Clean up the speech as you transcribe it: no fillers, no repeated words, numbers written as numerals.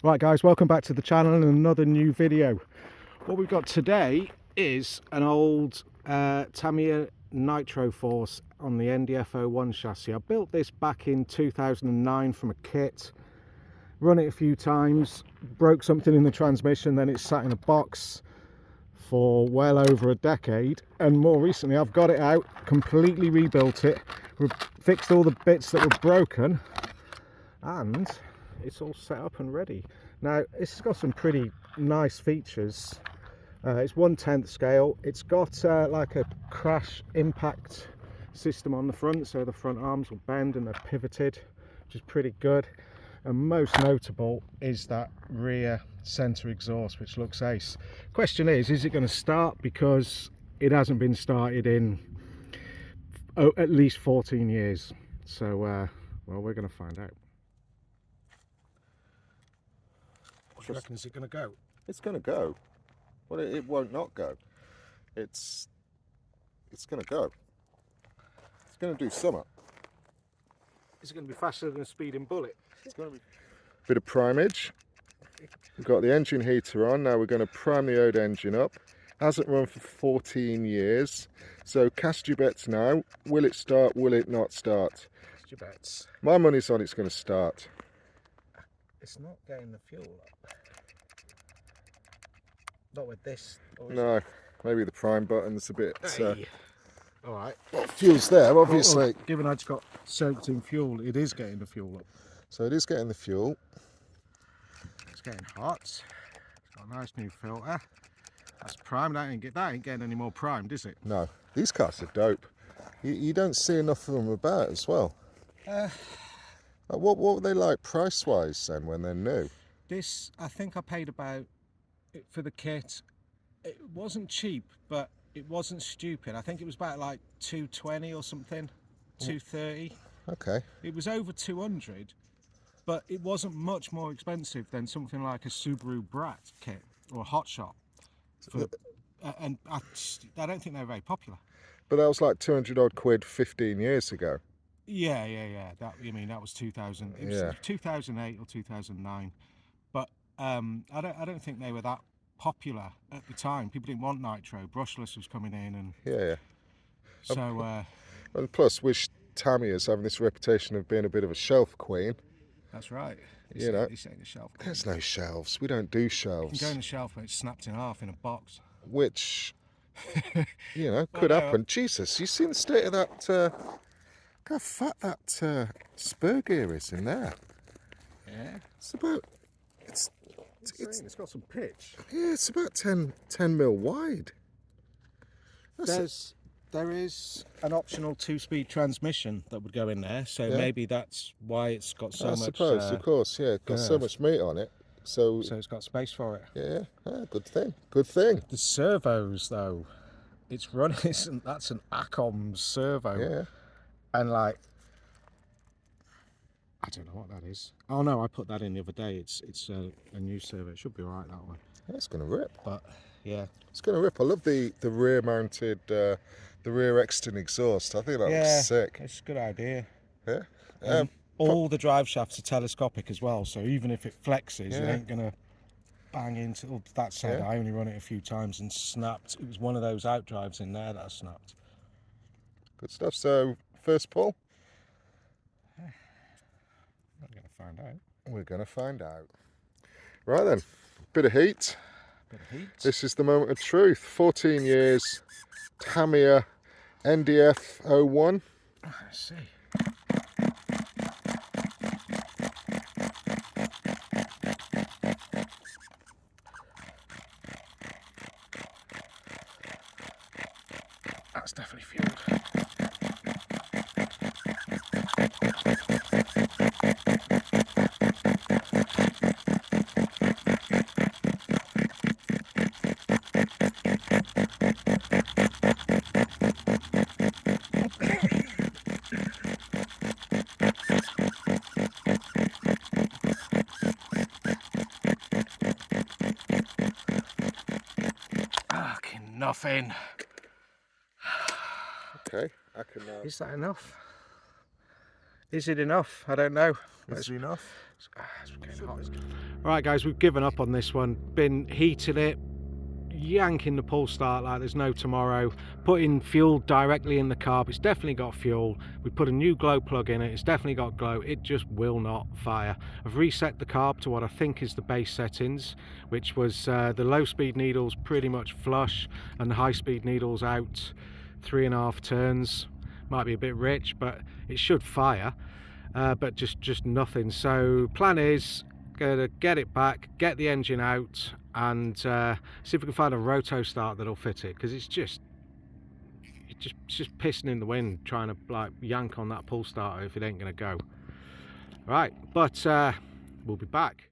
Right guys, welcome back to the channel and another new video. What we've got today is an old Tamiya Nitro Force on the NDF-01 chassis. I built this back in 2009 from a kit, run it a few times, broke something in the transmission, then it sat in a box for well over a decade, and more recently I've got it out, completely rebuilt it, fixed all the bits that were broken, and it's all set up and ready. Now it's got some pretty nice features. It's 1/10 scale. It's got like a crash impact system on the front, so the front arms will bend and they're pivoted, which is pretty good. And most notable is that rear center exhaust, which looks ace. Question is it going to start? Because it hasn't been started in at least 14 years. So well, we're going to find out. What do you reckon? Is it going to go? It's going to go. Well, it won't not go. It's going to go. It's going to do summer. Is it going to be faster than a speeding bullet? It's going to be. Bit of primage. We've got the engine heater on. Now we're going to prime the old engine up. Hasn't run for 14 years. So cast your bets now. Will it start? Will it not start? Cast your bets. My money's on it's going to start. It's not getting the fuel up. Not with this. No, maybe the prime button's a bit. Hey. All right. Well, fuel's there, obviously. Given it's got soaked in fuel, it is getting the fuel up. So it is getting the fuel. It's getting hot. It's got a nice new filter. That's primed. That ain't getting any more primed, is it? No. These cars are dope. You don't see enough of them about as well. What were they like price-wise then when they're new? This, I think I paid about, for the kit, it wasn't cheap, but it wasn't stupid. I think it was about like 220 or something, 230. Okay. It was over 200, but it wasn't much more expensive than something like a Subaru Brat kit or a Hotshot. And I don't think they're very popular. But that was like 200 odd quid 15 years ago. Yeah. That, you mean, that was 2000. It was 2008 or 2009. But I don't think they were that popular at the time. People didn't want nitro. Brushless was coming in, and yeah. So and plus, Tamiya's having this reputation of being a bit of a shelf queen. That's right. It's a shelf queen. There's no shelves. We don't do shelves. You can go on the shelf and it's snapped in half in a box. Which, could happen. Jesus, you seen the state of that? Look how fat that spur gear is in there. Yeah. It's about. It's got some pitch. Yeah, it's about 10 mil wide. There is an optional 2-speed transmission that would go in there, so maybe that's why it's got so much. I suppose, of course, yeah, it's got so much meat on it, so it's got space for it. Yeah, good thing. The servos, though, it's running. That's an Acom servo. Yeah, and like, I don't know what that is. Oh no, I put that in the other day. It's a new servo. It should be alright, that one. Yeah, it's gonna rip. But yeah, it's gonna rip. I love the rear mounted, the rear extern exhaust. I think that looks sick. It's a good idea. Yeah. All the drive shafts are telescopic as well, so even if it flexes, it ain't gonna bang into. Oh, that said, I only run it a few times and snapped. It was one of those out drives in there that I snapped. Good stuff. So first pull. I'm gonna find out. We're gonna find out. Right then, bit of heat. This is the moment of truth. 14 years, Tamiya NDF-01. Let's see. That's definitely fueled. Nothing. Okay, I can. Is that enough? Is it enough? I don't know. This is enough. It's getting hot. Right guys, we've given up on this one. Been heating it, yanking the pull start like there's no tomorrow, putting fuel directly in the carb. It's definitely got fuel. We put a new glow plug in it, it's definitely got glow. It just will not fire. I've reset the carb to what I think is the base settings, which was the low speed needles pretty much flush and the high speed needles out 3.5 turns. Might be a bit rich, but it should fire, but just nothing. So plan is gonna get it back, get the engine out, and see if we can find a roto start that'll fit it, because it's just pissing in the wind trying to like yank on that pull starter if it ain't gonna go. Right, but we'll be back.